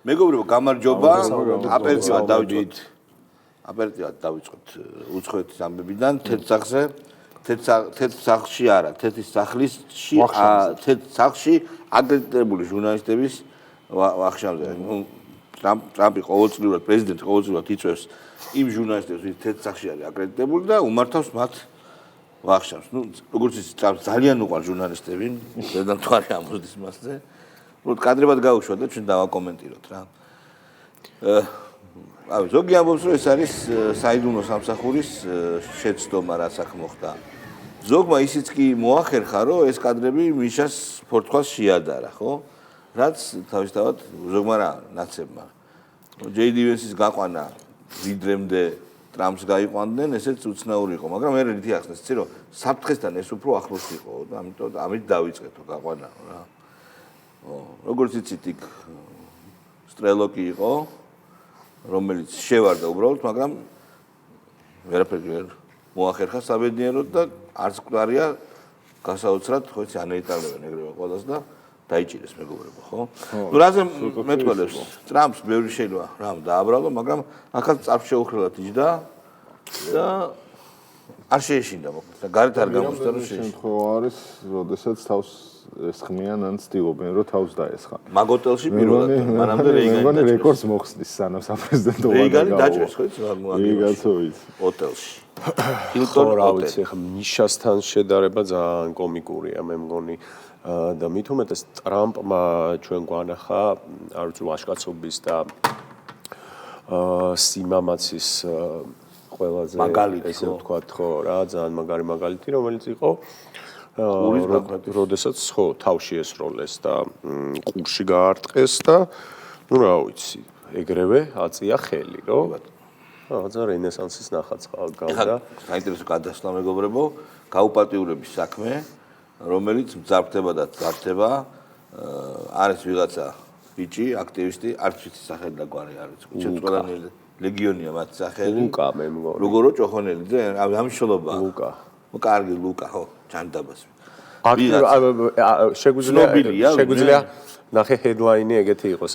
მეგობრებო, გამარჯობა. აპერატივად დავიწყოთ უცხოეთის ამბებიდან თეთრსახზე. თეთრსახში არა, თეთრის სახლში აკრედიტებული ჟურნალისტების ვახშამზე. ტრამპი ყოველწლიურად პრეზიდენტი ყოველწლიურად იწვევს იმ ჟურნალისტებს, ვინც თეთრსახში არის აკრედიტებული და უმართავს მათ ვახშამს. როგორც იცით, ტრამპს ძალიან უყვარს ჟურნალისტები, რედაქტორი ამბობს მასზე. კადრებად გავუშვა და ჩვენ დავაკომენტიროთ რა. ზოგი ამბობს, რომ ეს არის საიდუმლო სამსახურის შეცდომა, რაც აქ მოხდა. ზოგმა ისიც კი მოახერხა, რომ ეს კადრები მიშას ფორთქვას შეადარა, ხო? რაც თავისთავად ზოგმა რა ნაცებმა. ჯეიდი ვენსის გაყვანა ვიდრემდე ტრამპს გაიყვანდნენ, ესეც უცნაური იყო, მაგრამ მე რითი ახსნეს, იცი რომ საფრთხესთან ეს უფრო ახლოს იყო და ამიტომ ამით დავიწყეთო გაყვანა რა. როგორც იცით, იქ სტრელოკი იყო, რომელიც შევარდა უბრალოდ, მაგრამ ვერაფერი ვერ მოახერხა საბედნიეროდ და არც მკვდარია გასაოცრად, ხო იცი, ანეიტარებენ ეგრევე ყველას და დაიჭირეს მეგობრებო, ხო? რაზე მეტყველებს, ტრამპს ბევრი შეიძლება რამ დააბრალო, მაგრამ ახაც წარს შეუხრელად იჯდა და არ შეეშინდა მოკლედ და გარეთ არ გამოსცა რომ შეეშინდა. შემთხვევა არის, როდესაც თავს ესხმიან ან ცდილობენ რომ თავს დაესხან. მაგ ჰოტელში პირველად მანამდე რეიგანი რეკორდს მოხსნის სანამ საპრეზიდენტო ვადა. რეიგანი დაჭრეს ხო იცი მაგ მოაგებს ჰოტელში. ჰილტონ ჰოტელი. ხა მიშასთან შედარება ძალიან კომიკურია მე მგონი. და მით უმეტეს ტრამპმა ჩვენ გვანახა არ ვიცი ლაშკაცობის და სიმამაცის ყველაზე ესე ვთქვათ ხო რა ძალიან მაგარი მაგალითი რომელიც იყო როდესაც ხო თავში ესროლეს და ყურში გაარტყეს და ნუ რა ვიცი ეგრევე აწია ხელი რომ რაღაცა რენესანსის ნახაც გავდა საინტერესო გადასვლა მეგობრებო გაუპატიურების საქმე რომელიც მძარფდება და ძარფდება არის ვიღაცა ბიჭი აქტივისტი არც ვიცი სახელი და გვარი არის უჩვენელი ლეგიონია მათ სახელი ლუკა მე მგონი როგორო ჭოხონელიძე ამიშოლობა ლუკა კარგი ლუკა ხო ჯანდაბას შეგვიძლია ნახე ჰედლაინი ეგეთი იყოს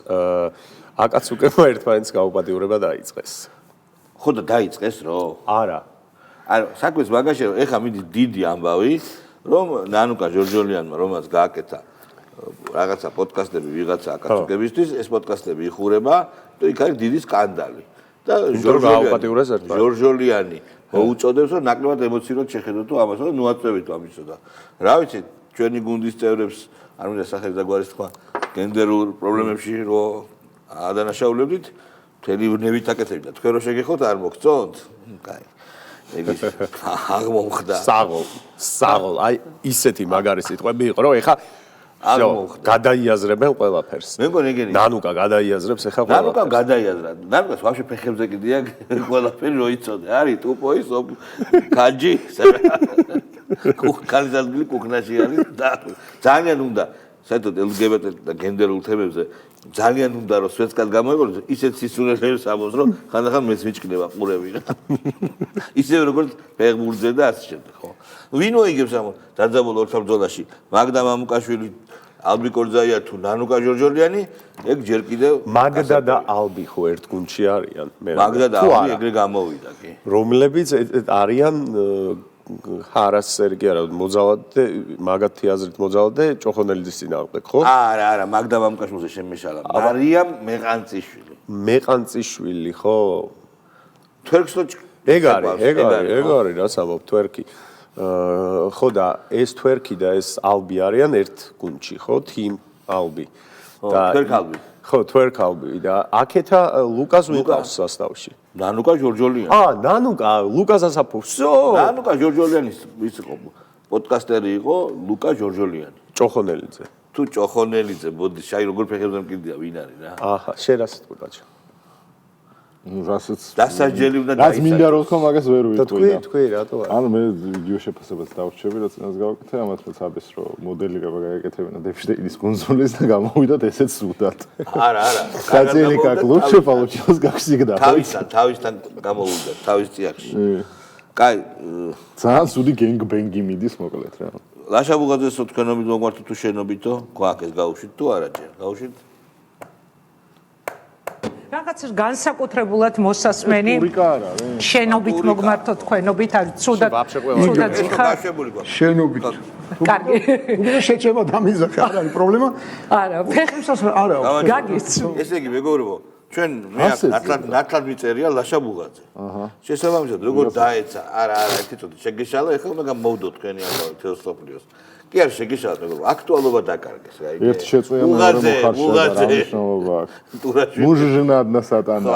აკაცუკებმა ერთმანეთს გაუპატიურება დაიწყეს ხო და დაიწყეს რო არა ანუ საქმეს მაგაში რომ ეხა მიდის დიდი ამბავი რომ ნანუკა ჯორჯოლიანმა რომელსაც გააკეთა რაღაცა პოდკასტები ვიღაცა აკაცუკებისთვის ეს პოდკასტები იხურება და იქ არის დიდი სკანდალი და ჯორჯოლიანი უწოდებს რომ ნაკლებად ემოციურად შეხედოთ თუ ამას და ნუ აწევით ამისო და რა ვიცი ჩვენი გუნდის წევრებს არ მინდა სახელი და გვარის თქვა გენდერულ პრობლემებში რომ ადანაშაულებდით მთელი ნევით აკეთებთ და თქვენ რო შეგეხოთ არ მოგწონთ კაი ეგის აღმოხდა საღოლ აი ისეთი მაგარი სიტყვები იყო რომ ეხა გადაიაზრებენ ყველაფერს მე მგონი ეგენი ნანუკა გადაიაზრებს ეხა ყველაფერს ნანუკა გადაიაზრა ნანუკას ვაფშე ფეხებზე კიდია ყველაფერი რო იცოდე არის ტუპოის კაჯი კალიზადილი კუქნაში არის და ძალიან უნდა საერთოდ LGBT და გენდერულ თემებზე ძალიან უნდა რომ სვეტსკად გამოიყუროს ისეთ სისულელებს ამბობს რომ ხანდახან მეც მიჭკნება ყურები რა ისევე როგორც ფეხბურთზე და ასე შემდეგ ხო ვინ მოიგებს ამ დაძაბულ ორთაბ ბრძოლაში მაგდა მამუკაშვილი ალბი კორძაია თუ ნანუკა ჯორჯოლიანი ეგ ჯერ კიდევ მაგდა და ალბი ხო ერთ გუნდში არიან მე მაგდა და ალბი ეგრე გამოვიდა კი რომლებიც არიან ჰარას სერგი არა მოძალადე მაგათი აზრით მოძალადე ჭოხონელიძის წინააღმდეგ ხო? არა მაგდა მამუკაშვილზე შემეშალა მარიამ მეყანწიშვილი ხო? თვერქსო ეგ არის რაც ამბობ თვერქი ხო და ეს თვერქი და ეს ალბი არიან ერთ გუნდში ხო? თიმ ალბი და თვერქ ალბი ხო თვერქ ალბი და აქეთა ლუკას ვიყავს სასტავში ნანუკა ჯორჯოლიანი. ნანუკა, ლუკას ასაფო. всё. ნანუკა ჯორჯოლიანის ის იყო პოდკასტერი იყო ლუკა ჯორჯოლიანი. ჭოხონელიძე. თუ ჭოხონელიძე, მოდი, შაი როგორ ფეხებზე მკიდია, ვინ არის რა? აჰა, შენ რა სიტყვი ბაჭო. რასაც დასაჯელი უნდა დაიცადო. რაც მინდა რომ თქო მაგას ვერ ვიტყვი და. თქვი, რატო არა? ანუ მე ვიდეო შეფასებას დავრჩები, რაც წინას გავაკეთე, ამათაც აბეს რომ მოდელი რა გააკეთებინა დეფშტეინის კონსოლის და გამოვიდათ ესეც სუდად. არა. კაცელი как лучше получилось, как всегда. თავისთან გამოვიდა, თავის წიაღში. კაი, ძალიან სუდი გენგბენგი მიდის მოკლედ რა. ლაშაბუღაძეს თქვენობით მოგვართო თუ შენობითო, გვაქვს ეს გაუშვით თუ არა ჯერ, გაუშვით? რაღაცას განსაკუთრებულად მოსასმენი რიკა არა შენობით მოგმართო თქვენობით არის ცუდად ხარ შენობით. კარგი უკვე შეჭება დამიზახე, არ არის პრობლემა. არა ფეხებსაც არა. გაგიც ესე იგი მეგობრებო ჩვენ მე ნათლად მიწერია ლაშაბუღაძე. შესაბამისად როგორ დაეცა არა ერთი წუთი შეგეშალა ეხლა უნდა გამოვდო თქვენი ამბავი თელოსოფლიოს. კი არ შეგეშალათ მეგობრებო აქტუალობა დაკარგეს რა იგი. ერთი შეწყვია მეორე მოხარშა და მნიშვნელობა აქვს. მუჟჟნა და სატანა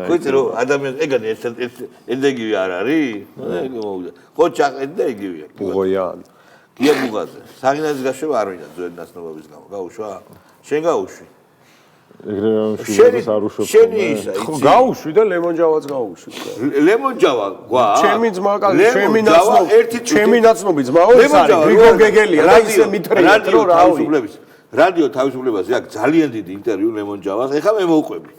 ხოიცი რომ ადამიანს ეგანი ერთადერთი არ არის? ხო ჩაყეთ და იგივეა. ბუღოյան. გია ბუღაძე. საგინაძის გაშვება არ ვინდა ძველი ნაცნობების გამო. გაუშვა? შენ გაუშვი. ეგრევე არ უშვებ. შენი ისა ხო გაუშვი და ლემონჯავაც გაუშვი. ლემონჯავა გვა. ჩემი ძმა კაცი, ჩემი ნაცნობი ძმაო ეს არის გრიგორ გეგელია და ისე მითხრიათ რომ რავი. რადიო თავისუფლებაზე აქვს ძალიან დიდი ინტერვიუ ლემონჯავას. ეხლა მე მოვყვები.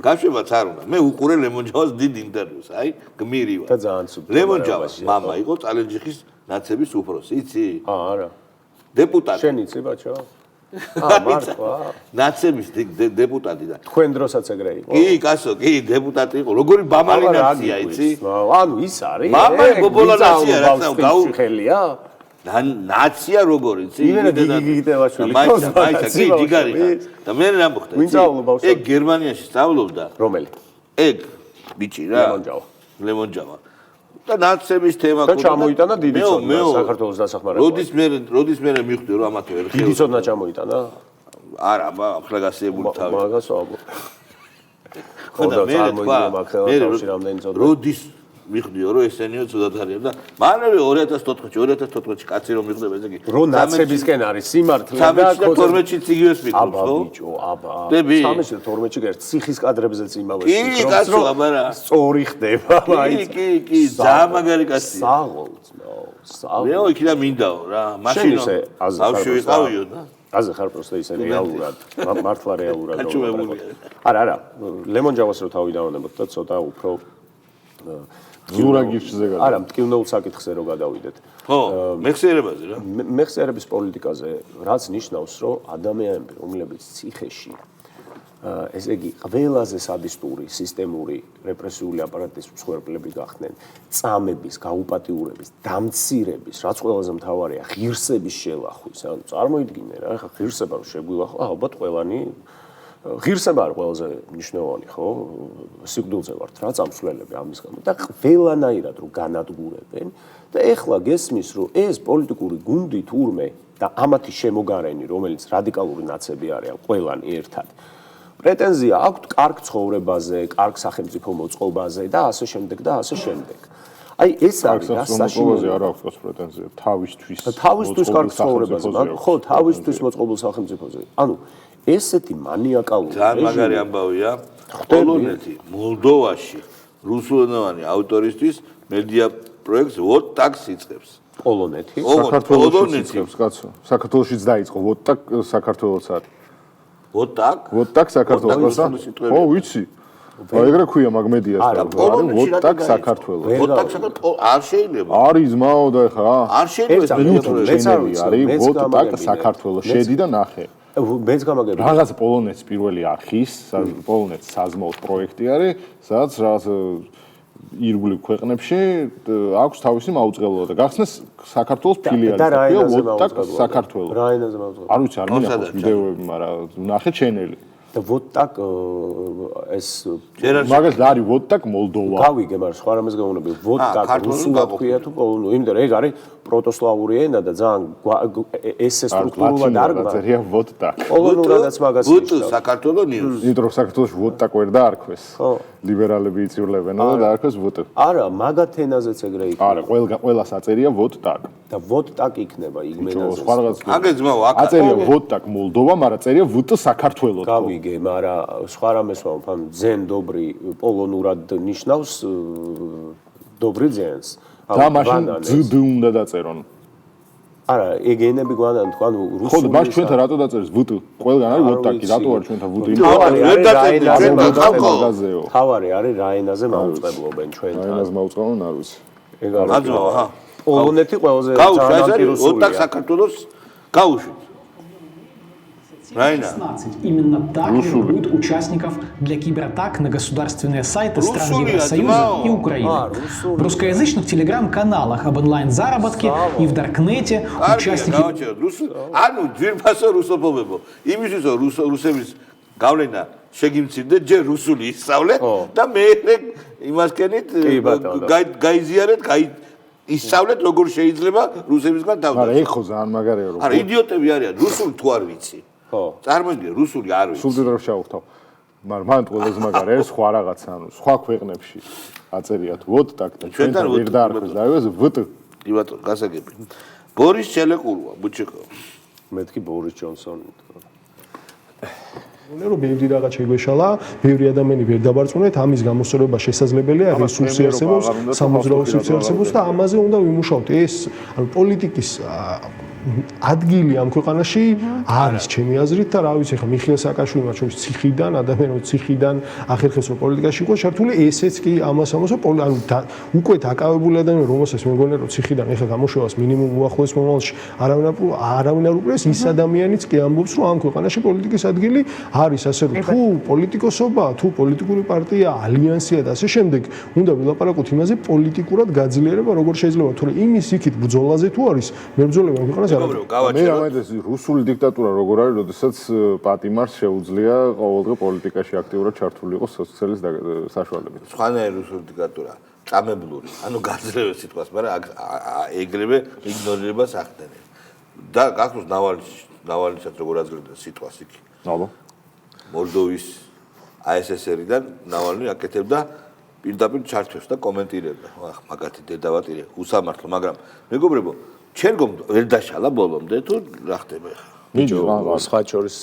გაშვებაც არ უნდა. მე უყურე ლემონჯავას დიდ ინტერვიუს, აი, გმირი ვარ. და ძალიან სუპერ. ლემონჯავას მამა იყო წალენჯიხის ნაცების უფროსი, იცი? არა. დეპუტატი. შენ იცი ბაჭო? მართლა? ნაცების დეპუტატი და თქვენ დროსაც ეგრე იყო? კი, კაცო, კი, დეპუტატი იყო. როგორი ბამალი ნაცია, იცი? ანუ ის არის? ბამალი ბობოლა ნაცია, რა თქმა უნდა, გაუხელია? ნაცია როგორ იცი? იმენა გიგიტევაშვილი. მაიცა, კი, ჯიგარი ხარ. და მე რა მოხდა? ვინ სწავლობდა ბავშვი? ეგ გერმანიაში სწავლობდა. რომელი? ეგ ბიჭი რა. ლემონჯავა. და ნაცების თემა და ჩამოიტანა დიდი ცოდნა საქართველოს დასახმარებლად. როდის მე მივხვდი რომ ამათო ერთხელ დიდი ცოდნა ჩამოიტანა? არა, ახლა გასიებული თავი. მაგას ვაბო. ხო და მე როდის მიხდიო რომ ესენიო ცუდად არიან და მანევე 2014-ში კაცი რომ მიხდება ესე იგი რო ნაცებისკენ არის სიმართლე და 12-შიც იგივეს მიყავს ხო? აბა ბიჭო, აბა. 13-12-ში გერ ციხის კადრებზეც იმავე კი, კაცო, აბა რა. სწორი ხდება, მაინც. კი, ძალიან მაგარი კაცია. საღოლ. მეო იქიდან მინდაო რა, მაშინ ბავშვი ვიყავიო და აზე ხარ პროსტა ისე რეალურად, მართლა რეალურად. არა, ლემონჯავას რო თავი დავანებოთ და ცოტა უფრო ზურაგირშზე გადა. არა, მტკივნეულ საკითხზე რო გადავიდეთ. ხო, მეხსიერებაზე რა. მეხსიერების პოლიტიკაზე რაც ნიშნავს, რომ ადამიანები, რომლებიც ციხეში ესე იგი, ყველაზე სადისტური, სისტემური, რეპრესიული აპარატის მსხვერპლები გახდნენ, წამების, გაუპატიურების, დამცირების, რაც ყველაზე მთავარია, ღირსების შელახვის. ანუ წარმოიდგინე რა, ხა ღირსება რო შეგვილახვა, ალბათ ყველანი ღირსება არის ყველაზე მნიშვნელოვანი, ხო? სიკვდილზე ვართ რა, წამსვლელები ამის გამო და ყველანაირად რო განადგურებენ და ეხლა გესმის, რომ ეს პოლიტიკური გუნდი თურმე და ამათი შემოგარენი, რომელიც რადიკალური ნაცები არიან, ყველანი ერთად. პრეტენზია აქვთ კარგ ცხოვრებაზე, კარგ სახელმწიფო მოწყობაზე და ასე შემდეგ და ასე შემდეგ. აი ეს არის რა საშინოზე არ აქვს პრეტენზია თავისთვის კარგ ცხოვრებაზე, ხო, თავისთვის მოწყობილ სახელმწიფოზე. ანუ ესეთი მანიაკალური ძალიან მაგარი ამბავია. პოლონეთი მოლდოვაში რუსულენოვანი ავტორისთვის მედია პროექტს ვოტაკს იწყებს. პოლონეთი? საქართველოში იწყებს, კაცო. საქართველოშიც დაიწყო ვოტაკ საქართველოს არის. ვოტაკ საქართველოს? ხო, ვიცი. ეგრე ქვია მაგ მედიას და ვოტაკ საქართველოს. ვოტაკ საქართველოს არ შეიძლება. არის ზმაო და ხა? არ შეიძლება არის ვოტაკ საქართველოს. შედი და ნახე. მეც გამაგები. რაღაც პოლონეთის პირველი არხის, პოლონეთის საზმაოს პროექტი არის, სადაც რაღაც ირგვლივ ქვეყნებში აქვს თავისი მაუწყებლობა და გახსნეს საქართველოს ფილიალი. ვოტაკ საქართველოს. რა ენაზე მაუწყებლობა? არ ვიცი, არ მინახავს ვიდეოები, მაგრამ ნახე ჩენელი. და ვოტაკ ეს მაგას არის ვოტაკ მოლდოვა. გავიგე, მაგრამ სხვა რამეს გავუნები. ვოტაკ რუსულად ქვია თუ პოლონურ, იმიტომ რომ ეგ არის პროტოსლავური ენა და ძალიან ესე სტრუქტურულად არ გვაწერია ვოტაკ. პოლონურადაც მაგას ნიშნავს. საქართველოს ნიუს. იმიტომ რომ საქართველოში ვოტაკ ვერ დაარქვეს. ლიბერალები იწვლებენ და დაარქვეს ვოტაკ. არა, მაგათ ენაზეც ეგრე იქნება. არა, ყველას აწერია ვოტაკ. და ვოტაკ იქნება იგმენაზე. სხვა რაღაც აგეძმაო აქ აწერია ვოტაკ მოლდოვა, მაგრამ წერია ვუტ საქართველოს. გავიგე, მაგრამ სხვა რამეს ვამბობ, ანუ ძენ dobri პოლონურად ნიშნავს dobri ძენს. და მაშინ ძდ უნდა დაწერონ. არა, ეგ ენები გვანან თქვა, ანუ რუსული. ხო, მას ჩვენთან რატო დაწერეს ვუტ? ყველგან არის ვოტაკი, რატო არის ჩვენთან ვუტი? თავარი არის რა ენაზე მაუწყებლობენ ჩვენთან. რა ენაზე მაუწყებლობენ, არ ვიცი. ეგ არის. აძმაო, ხა. პოლონეთი ყველაზე ძალიან აქტიურია. ვოტაკ საქართველოს გაუშვით. Правильно? 16. Именно так вербуют участников для кибератак на государственные сайты стран Евросоюза и Украины. В русскоязычных телеграм-каналах об онлайн-заработке и в Даркнете участники... ანუ ძვირფასო რუსოფობებო. იმისთვის რომ რუსების გავლენა შეგიმცირდეთ, ჯერ რუსული ისწავლეთ და მეერე იმასკენით გაიზიარეთ, ისწავლეთ როგორ შეიძლება რუსებისგან თავდასხმა. არა, ეხო ძალიან მაგარია რომ. არა, იდიოტები არიან, რუსული თუ არ ვიცი. ხო. წარმოგიდგენ, რუსული არ ვიცი. სულ დრო შევხვთავ. მაგრამ მან ყველაზე მაგარი არის სხვა რაღაცა, ანუ სხვა ქვეყნებში აწერიათ ვოდ так და ჩვენთან ვერ დაარქვეს და ეს ვოდ. კი ბატონო, გასაგები. ბორის ჩელეკურვა, ბუჩიკო. მეთქი ბორის ჯონსონი. რომ ბევრი რაღაც შეგვეშალა, ბევრი ადამიანი ვერ დაბარწმუნეთ, ამის გამოსწორება შესაძლებელია, რესურსი არსებობს, სამოძრაო რესურსი არსებობს და ამაზე უნდა ვიმუშაოთ. ეს ანუ პოლიტიკის ადგილი ამ ქვეყანაში არის ჩემი აზრით და რა ვიცი ხა მიხეილ სააკაშვილმა ჩვენს ციხიდან ადამიანებს ციხიდან ახერხებს რომ პოლიტიკაში იყო ჩართული ესეც კი ამას ანუ უკვე დაკავებული ადამიანი რომელსაც მე მგონია რომ ციხიდან ეხა გამოშვებას მინიმუმ უახლოეს მომავალში არავინ არ უყურებს ის ადამიანიც კი ამბობს რომ ამ ქვეყანაში პოლიტიკის ადგილი არის ასე რომ თუ პოლიტიკოსობა თუ პოლიტიკური პარტია ალიანსია და ასე შემდეგ უნდა ვილაპარაკოთ იმაზე პოლიტიკურად გაძლიერება როგორ შეიძლება თორე იმის იქით ბრძოლაზე თუ არის მებრძოლება ამ ქვეყანას მე რამედეს რუსული დიქტატურა როგორ არის, როდესაც პატიმარს შეუძლია ყოველდღე პოლიტიკაში აქტიურად ჩართული იყოს სოციალის საშუალებით. სხვანაირი რუსული დიქტატურა, წამებლური, ანუ გაძლევეს სიტყვას, მაგრამ ეგრევე იგნორირებას ახდენენ. და გახსოვს ნავალნიშაც როგორ აძლევდა სიტყვას იქ. აბა. მოლდოვის ASSR-დან ნავალნი აკეთებდა პირდაპირ ჩართვებს და კომენტირებდა. ახ მაგათი დედავატირე უსამართლო, მაგრამ მეგობრებო ჩერგომ ვერ დაშალა ბოლომდე თუ რა ხდება ხა? ბიჭო, სხვა შორის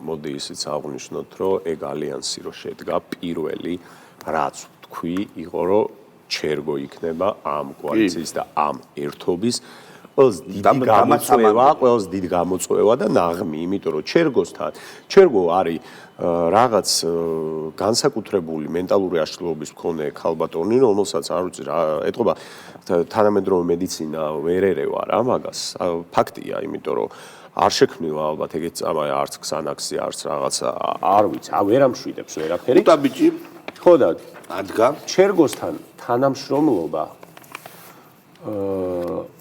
მოდი ისიც აღვნიშნოთ, რომ ეგ ალიანსი რო შედგა პირველი რაც თქვი იყო, რომ ჩერგო იქნება ამ კოალიციის და ამ ერთობის ყველს დიდი გამოწვევა და ნაღმი, იმიტომ რომ ჩერგო არის რაღაც განსაკუთრებული მენტალური აშლილობის მქონე ქალბატონი, რომელსაც არ ვიცი რა ეთყობა თანამედროვე მედიცინა ვერ ერევა რა მაგას. ფაქტია, იმიტომ რომ არ შექმნილა ალბათ ეგეც არც ქსანაქსი, არც რაღაცა, არ ვიცი, ვერ ამშვიდებს ვერაფერი. და ბიჭი, ხო და ადგა ჩერგოსთან თანამშრომლობა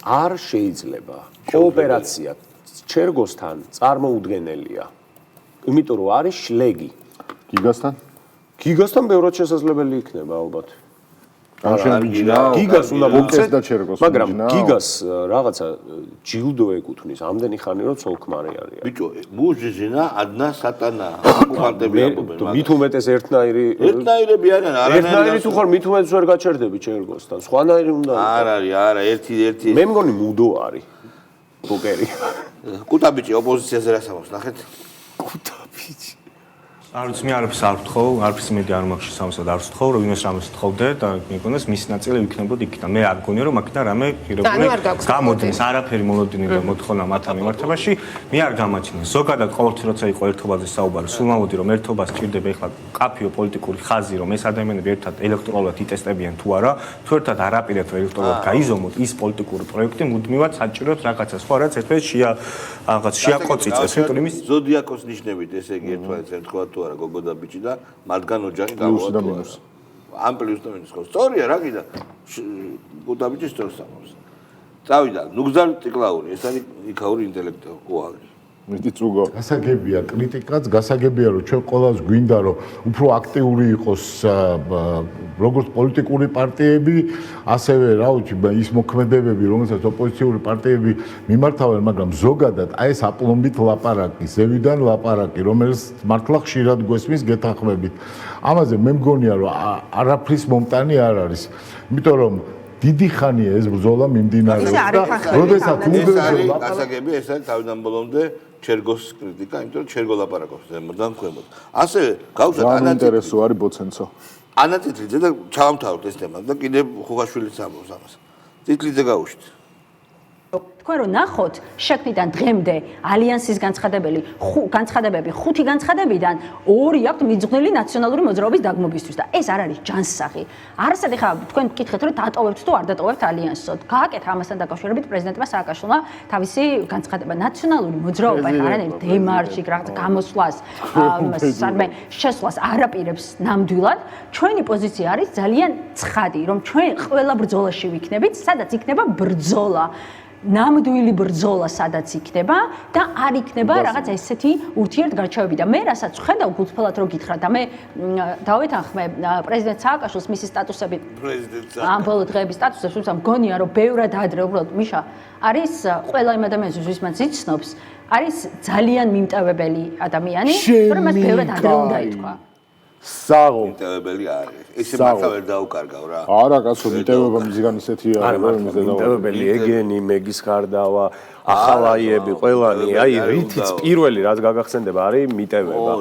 არ შეიძლება. კოოპერაცია ჩერგოსთან წარმოუდგენელია. იმიტომ რომ არის შლეგი. გიგასთან ბევრად შესაძლებელი იქნება ალბათ. გიგას უნდა მოგწეს და ჩერგოს. მაგრამ გიგას რაღაცა ჯილდო ეკუთვნის ამდენი ხანი რომ ცოლქმარი არის. ბიჭო, მუჟიჟინა ადნა სატანა. ოკუპანტები ამბობენ. მით უმეტეს ერთნაირები არიან, ერთნაირი თუ ხარ მით უმეტეს ვერ გაჩერდები ჩერგოსთან. სხვანაირი უნდა იყოს. არ არის, არა, ერთი. მე მგონი მუდო არის. პოკერი. კუტაბიჭი ოპოზიციაზე რას ამბობს, ნახეთ? კუტაბიჭი. არ ვიცი, მე არაფერს არ ვთხოვ, არაფერს იმედი არ მაქვს სამოსად არ ვთხოვ, რომ იმას რამეს ვთხოვდე და მეგონას მის ნაწილი ვიქნებოდ იქიდან. მე არ მგონია რომ აქედან რამე პირობული გამოდის, არაფერი მოლოდინი და მოთხოვნა მათთან მიმართებაში, მე არ გამაჩნია. ზოგადად ყოველთვის როცა იყო ერთობაზე საუბარი, სულ მომოდი რომ ერთობას სჭირდება ეხლა კაფეო პოლიტიკური ხაზი, რომ ეს ადამიანები ერთად ელექტრულად იტესტებიან თუ არა, თუ ერთად არაპირად ელექტრულად გაიზომოთ ის პოლიტიკური პროექტი მუდმივად საჭიროებს რაღაცა სხვა რაც ერთად შეაყოწიწეს, იმიტომ იმის ზოდიაკოს ნიშნებით, ესე იგი ერთმანეთს ემთხვევა თუ არა გოგო და ბიჭი და მათგან ოჯახი გამოვა. ამ პლუს და მინუს ხო? სწორია რა კიდე. კუტაბიჭი სწორს ამბობს. წავიდა ნუგზარ ტიკლაური, ეს არის იქაური ინტელექტუალი. მეტი წუგო. გასაგებია კრიტიკაც, გასაგებია რომ ჩვენ ყველას გვინდა რომ უფრო აქტიური იყოს როგორც პოლიტიკური პარტიები, ასევე რა ვიცი, ის მოქმედებები, რომელსაც ოპოზიციური პარტიები მიმართავენ, მაგრამ ზოგადად აი ეს აპლომბით ლაპარაკი, ზევიდან ლაპარაკი, რომელიც მართლა ხშირად გვესმის გეთანხმებით. ამაზე მე მგონია რომ არაფრის მომტანი არ არის. იმიტომ რომ დიდი ხანია ეს ბრძოლა მიმდინარეობს და როდესაც უნგრეთში გასაგები ეს არის თავიდან ბოლომდე ჩერგოს კრიტიკა, იმიტომ რომ ჩერგო ლაპარაკობს ზემოდან ქვემოთ. ასე გავუშვათ ანაინტერესო არის ბოცენცო. ანატიტლიძე და ჩავამთავროთ ეს თემა და კიდე ხუხაშვილიც ამბობს ამას. ტიტლიძე გავუშვით. თქვენ რომ ნახოთ შექმნიდან დღემდე ალიანსის განცხადებები 5 განცხადებიდან 2 აქვს მიძღვნილი ნაციონალური მოძრაობის დაგმობისთვის და ეს არ არის ჯანსაღი. არასად ეხლა თქვენ გკითხეთ რომ დატოვებთ თუ არ დატოვებთ ალიანსს. გააკეთა ამასთან დაკავშირებით პრეზიდენტმა სააკაშვილმა თავისი განცხადება ნაციონალური მოძრაობა ეხლა არანაირ დემარში რაღაც გამოსვლას შესვლას არაპირებს ნამდვილად. ჩვენი პოზიცია არის ძალიან ცხადი, რომ ჩვენ ყველა ბრძოლაში ვიქნებით, სადაც იქნება ბრძოლა. ნამდვილი ბრძოლა სადაც იქნება და არ იქნება რაღაც ესეთი ურთიერთგარჩევები და მე რასაც ხედავ გულწრფელად რო გითხრათ და მე დავეთანხმე პრეზიდენტ სააკაშვილს მისი სტატუსები ამ ბოლო დღეების სტატუსებს თუმცა მგონია რომ ბევრად ადრე უბრალოდ მიშა არის ყველა იმ ადამიანს ვისაც მან იცნობს არის ძალიან მიმტევებელი ადამიანი რომ მას ბევრად ადრე უნდა ითქვა საღო მიტევებელი არის. ესე მართლა ვერ დაუკარგავ რა. არა კაცო, მიტევება მისგან ისეთი არის, მიტევებელი ეგენი, მეგის ხარდავა, ახალაიები, ყველანი, აი რითიც პირველი რაც გაგახსენდება არის მიტევება.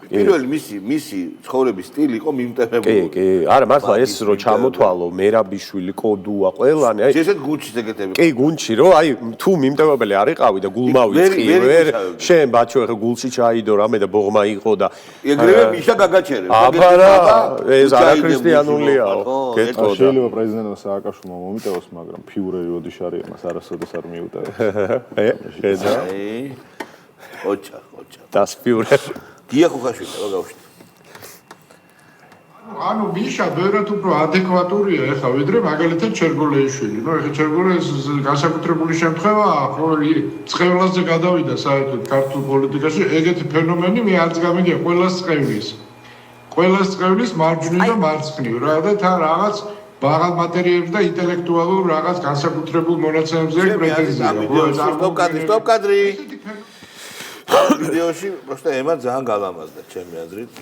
პირველი მისი ცხოვრების სტილი იყო მიმტევებული. კი, არა მართლა ეს რო ჩამოთვალო, მერაბიშვილი, კოდუა, ყველანი, აი შესეთ გუნდში ეგეთები. კი, გუნდში რო აი თუ მიმტევებელი არიყავი და გულმავიწყი, ვერ შენ ბაჩო ახლა გულში ჩაიდო რამე და ბოღმა იყო და ეგრევე მიშა გაგაჩერებს. აბარა, ეს არაქრისტიანულიაო. გეტყოდა. შეიძლება პრეზიდენტმა სააკაშვილმა მომიტევოს, მაგრამ ფიურერი ოდიშარია მას არასოდეს არ მიუტევს. ხედა. ოჩა. Das Führer. გია ხუხაშვილი რა გავშვით. ანუ მიშა ბევრად უფრო ადეკვატურია ეხლა ვიდრე მაგალითად ჩერგოლეიშვილი. ნუ ეხლა ჩერგოლეის განსაკუთრებული შემთხვევაა, ხო წყევლაზე გადავიდა საერთოდ ქართულ პოლიტიკაში, ეგეთი ფენომენი მე არც გამიგია ყველას წყევლის მარჯვნივ და მარცხნივ რა და თან რაღაც ბაღალ მატერიალებს და ინტელექტუალურ რაღაც განსაკუთრებულ მონაცემებზე პრეტენზია. სტოპ კადრი. ვიდეოში просто ემა ძალიან გალამაზდა ჩემი აზრით.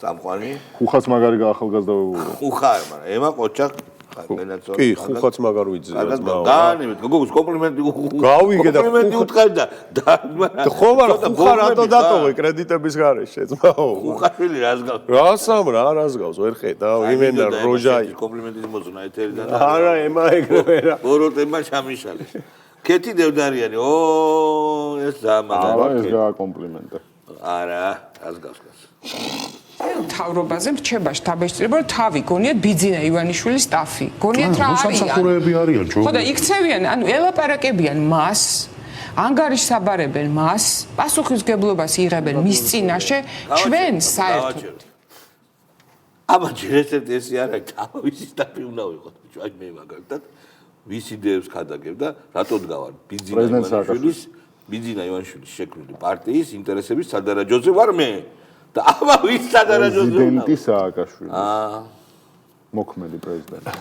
წამყვანი. ხუხაც მაგარი გაახალგაზრდებული. ხუხარ, მაგრამ ემა ყოჩა განაცო. კი, ხუხაც მაგარ ვიძე. განივით, გოგოს კომპლიმენტი გავიგე და კომპლიმენტი უთხრდა და ხო მაგრამ ხუხარ რატო დატოვე კრედიტების გარეშე ძმაო. ხუხაშვილი რას გავს? რას გავს ვერ ხედავ იმენა როჟაი კომპლიმენტის მოძნა ეთერიდან. არა ემა ეგრევე რა. ოროტემა ჩამიშალეს. კეთი დევდარიანი, ეს ზამაგარი. არა, ეს გააკომპლიმენტა. არა, რას გავს? თავრობაზე რჩება შტაბ-ეჭრება, რომ თავი გონიათ ბიძინა ივანიშვილის სტაფი. გონიათ რა არიან? სამსახურეები არიან ჯო. ხო და იქცევიან, ანუ ელაპარაკებიან მას, ანგარიშსაბარებენ მას, პასუხისმგებლობას იღებენ მის წინაშე, ჩვენ საერთოდ. აბა ჯერეთ ესე არა, თავისი სტაფი უნდა ვიყოთ. აი მე მაგალითად ვის იდეებს ხადაგებ და რატო დგავარ ბიძინა ივანიშვილის შექმნილი პარტიის ინტერესების სადარაჯოზე ვარ მე და აბა ვის სადარაჯოზე პრეზიდენტი სააკაშვილი მოქმედი პრეზიდენტი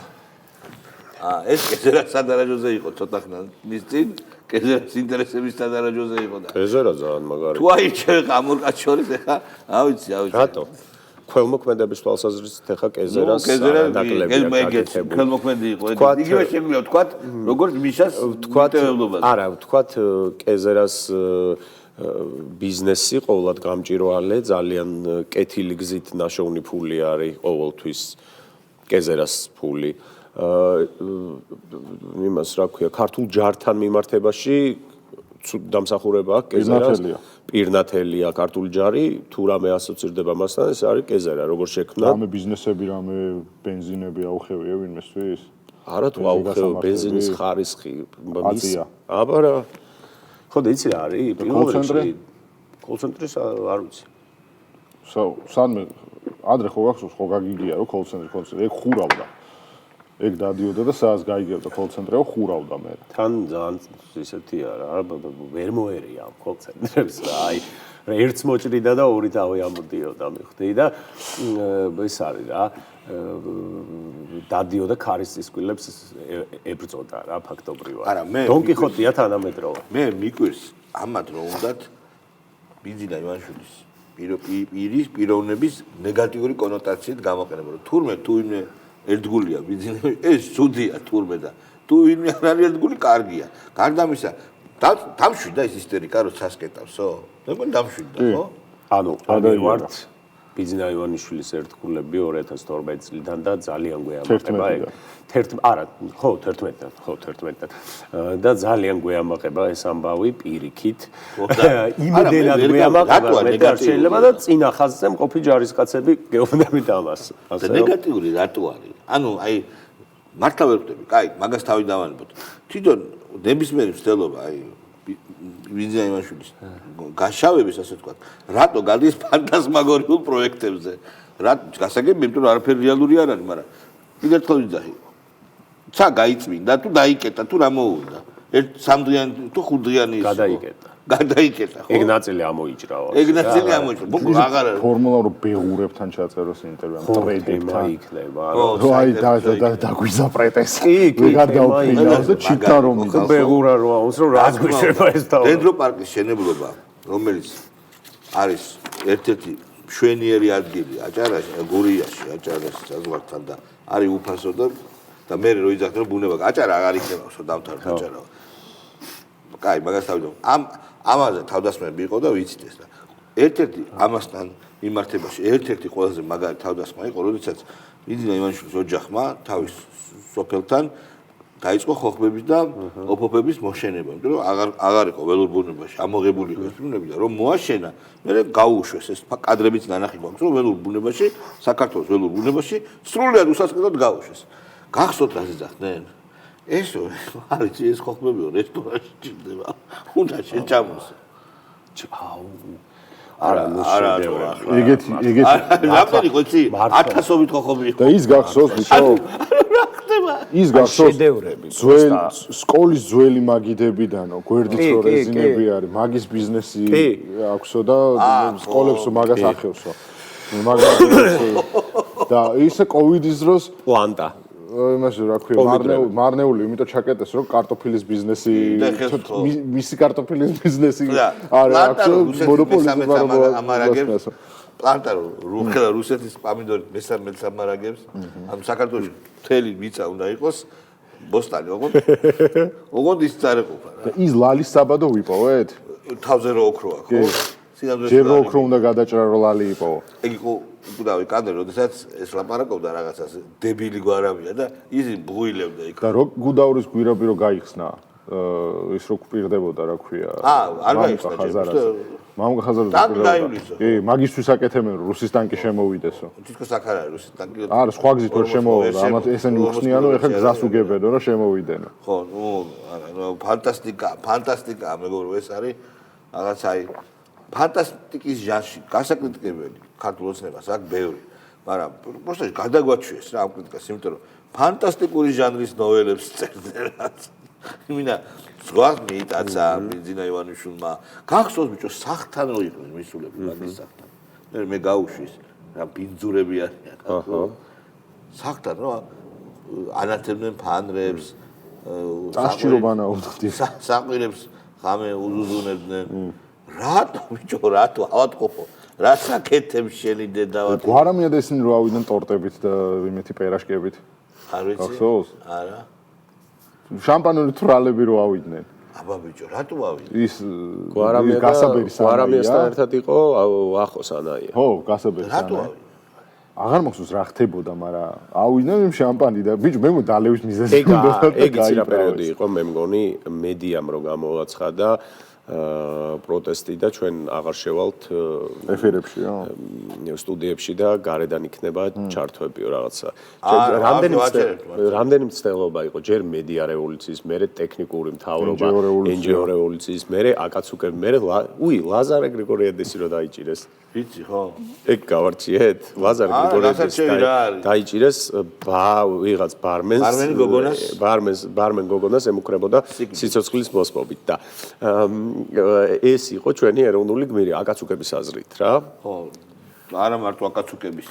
ეს კეზერა სადარაჯოზე იყო ცოტა ხნა მის წინ კეზერას ინტერესების სადარაჯოზე იყო და კეზერა ძალიან მაგარი თუ აიჩე ამორკაც შორის ეხა ავიცი რატო ქველმოქმედების თვალსაზრისით ახლა კეზერას ნაკლებია გაკეთებული. ქველმოქმედი იყო. იგივე შეგვიძლია ვთქვათ, როგორც მიშას მიტევებლობაზე. არა, ვთქვათ კეზერას ბიზნესი ყოველად გამჭირვალე, ძალიან კეთილი გზით ნაშოვნი ფული არის ყოველთვის კეზერას ფული. იმას რა ქვია, ქართულ ჯართან მიმართებაში დამსახურება კეზერას პირნათელია ქართული ჯარი თუ რამე ასოცირდება მასთან ეს არის კეზერა როგორ შექმნა რამე ბიზნესები რამე ბენზინები აუხევია ვინმესთვის არა თუ აუხევ ბენზინის ხარისხი აბა რა ხო და იცი რა არის კოლცენტრის არ ვიცი სანმე ადრე ხო გახსოვს ხო გაგიგია რომ კოლცენტრი ეგ ხურავდა ეგ დადიოდა და საას გაიგებდა კოლცენტრეო ხურავდა მე. თან ძალიან ისეთია რა, ვერ მოერია კოლცენტრებს რა. აი ერთს მოჭრიდა და ორი თავი ამოდიოდა მიხდი და ეს არის რა. დადიოდა ქარის წისკვილებს ებრძოდა რა ფაქტობრივად. არა მე დონკიხოტია თანამედროვე. მე მიკვირს ამათ რომ უნდათ ბიძინა ივანიშვილის პიროვნების ნეგატიური კონოტაციით გამოყენება. თურმე თუ იმ ერთგულია ბიძინა ეს სუდია თურმე და თუ ვინმე არ არის ერთგული კარგია გარდა ამისა დამშვიდა ეს ისტერიკა რომ ჩასკეტავსო მე მგონი დამშვიდა ხო ანუ ვართ ბიძინა ივანიშვილის ერთგულები 2012 წლიდან და ძალიან გვეამაყება ეგ. 11-დან და ძალიან გვეამაყება ეს ამბავი პირიქით. იმდენად გვეამაყება მე და შეიძლება და წინა ხაზზე მყოფი ჯარისკაცები გეუბნებით ამას. და ნეგატიური რატო არის? ანუ აი მართლა ვერ ხვდები. კაი, მაგას თავი დავანებოთ. თვითონ ნებისმიერი მცდელობა აი ბიძინა ივანიშვილის გაშავების ასე ვთქვათ, რატო გადის ფანტასმაგორიულ პროექტებზე? რატო გასაგები, იმიტომ რომ არაფერი რეალური არ არის, მაგრამ კიდევ ერთხელ ვიძახი. ცა გაიწმინდა თუ დაიკეტა თუ რა მოუნდა? ერთ სამდღიანი თუ ხუთდღიანი ის გადაიკეტა, ხო? ეგ ნაწილი ამოიჭრავა. ეგ ნაწილი ამოიჭრა. ბუკ აღარ არის. ფორმულა რომ ბეღურებთან ჩაწეროს ინტერვიუ, ტრეიდებთან იქნება. აი დაგვიზა პრეტეს. ვიღარ დაუფინავს და ჩიტა რომ ბეღურა რო აუნს რომ რა გვიშება ეს თავი. დენდროპარკის შენებლობა, რომელიც არის ერთ-ერთი მშვენიერი ადგილი აჭარაში, გურიაში, აჭარაში საზღვართან და არის უფასო და მე რო იძახდნენ ბუნება აჭარა აღარ იქნებაო დავთარდა აჭარა. კაი, მაგას თავიდან ამაზე თავდასხმები იყო და ვიცით ეს და ერთ-ერთი ამასთან მიმართებაში ერთ-ერთი ყველაზე მაგარი თავდასხმა იყო, როდესაც ბიძინა ივანიშვილის ოჯახმა თავის სოფელთან დაიწყო ხოხბების და ოფოფების მოშენება, იმიტომ რომ აღარ იყო ველურ ბუნებაში ამოღებული იყო ეს ბუნები და რომ მოაშენა, მე გაუშვეს ეს კადრებიც ნანახი გვაქვს, რომ ველურ ბუნებაში, საქართველოს ველურ ბუნებაში სრულიად უსასყიდოდ გაუშვეს. გახსოვთ რა ზიძახდნენ? ეს არის ეს ხოხბებიო რესტორანში ჭირდება. უნდა შეჭამოს. არა ეგეთი რამდენი ყოცი 1000-ობით ხოხობი იყო. და ის გახსოვს ბიჭო? ის გახსოვს სკოლის ძველი მაგიდებიდანო, გვერდით რო რეზინები არის, მაგის ბიზნესი აქვსო და სკოლებს მაგას ახევსო. მაგას და ისე კოვიდის დროს პლანტა იმაში რა ქვია მარნეული, იმიტომ ჩაკეტეს რომ კარტოფილის ბიზნესი მისი კარტოფილის ბიზნესი არის აქვსო მონოპოლიზმი ამარაგებს პლანტა რუხელა რუსეთის პამიდორით მესამე სამარაგებს ამ საქართველოს მთელი მიწა უნდა იყოს ბოსტანი ოღონდ ის წარეყოფა რა და ის ლალის საბადო ვიპოვეთ თავზე რო ოქროა ხო ჯერ რო ოქრო უნდა გადაჭრა რო ლალი იპოვო ეგ იყო უკრავი კადრ როდესაც ეს ლაპარაკობდა რაღაცას დებილი გვარავია და ისი ბღუილებდა იქ და რო გუდაურის გვირაბი რო გაიხსნა ის რო გვპირდებოდა რა ქვია არ გაიხსნა მამუკა ხაზარაძე კი მაგისთვის აკეთებენ რომ რუსის ტანკი შემოვიდესო თითქოს აქ არ არის რუსის ტანკი არა სხვა გზით ვერ შემოვიდა ამათ ესენი უხსნიანო ეხლა გზას უგებედო რომ შემოვიდენო ხო ნუ არა ფანტასტიკა მეგობრებო ეს არის რაღაც აი ფანტასტიკის ჟანრი გასაკრიტიკებელი ქართულ ოცნებას აქვს ბევრი მაგრამ პროსტა გადაგვაჩვიეს რა ამ კრიტიკას იმიტომ რომ ფანტასტიკური ჟანრის ნოველებს წერდნენ იმინა ზღვას მიიტაცა ბიძინა ივანიშვილმა გახსოვს ბიჭო სახთან რო იყვნენ მისულები მაგის სახთან მე გაუშვის რა ბინძურები არიან ხო სახთან რო ანათებდნენ ფანრებს წასჭირობანა უხდი საყვირებს ღამე უზუზუნებდნენ რატო ბიჭო რატო ავატყოფო რა საკეთებს შენი დედავა გვარამია და ისინი რო ავიდნენ ტორტებით და იმეთი პერაშკებით არ ვიცი გახსოვს არა შამპანური თვრალები რო ავიდნენ აბა ბიჭო რატო ავიდნენ ის გასაბერი სანაია ერთად იყო ახო სანაია ხო გასაბერი რატო სანაია აღარ მახსოვს რა ხდებოდა მაგრამ ავიდნენ იმ შამპანი და ბიჭო მე დალევის მიზეზი უნდა ეგ იცი რა პერიოდი იყო მე მგონი მედიამ რო გამოაცხადა პროტესტი და ჩვენ აღარ შევალთ ეფირებშიო სტუდიებში და გარედან იქნება ჩართვებიო რაღაცა რამდენი მცდელობა იყო ჯერ მედია რევოლუციის მერე ტექნიკური მთავრობა NGO რევოლუციის მერე აკაცუკები მერე ლაზარე გრიგორიადესი რო დაიჭირეს ვიცი ხო ეგ გავარჩიეთ ლაზარე გრიგორიადესი დაიჭირეს ვიღაც ბარმენ გოგონას ემუქრებოდა სიცოცხლის მოსპობით და ეს იყო ჩვენი ეროვნული გმირი აკაცუკების აზრით რა ხო არა მარტო აკაცუკების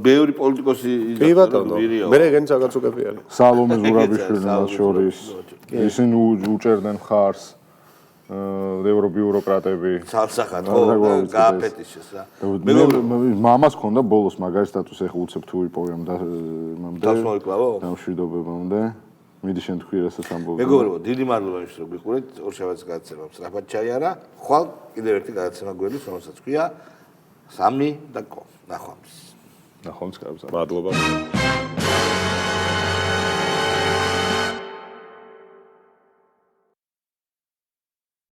ბევრი პოლიტიკოსი კი ბატონო მე რეგენც აკაცუკები არის სალომე ზურაბიშვილი მას შორის ისინი უჭერდნენ ხარს ევრობიუროკრატები ცალსახად ხო გააფეთიშეს რა მამას ქონდა ბოლოს მაგარი სტატუსი ეხა უცებ თუ იპოვემ და იმამდე დასმოიკლავო დამშვიდობებამდე მიდი შენ თქვი რასაც ამბობ. მეგობრებო, დიდი მადლობა იმისთვის რომ გიყურეთ. ორ შაბათს გადაცემა სწრაფად ჩაიარა. ხვალ კიდევ ერთი გადაცემა გვერდის, რომელსაც ქვია 3 და კო. ნახვამდის. ნახვამდის, კარგად. მადლობა.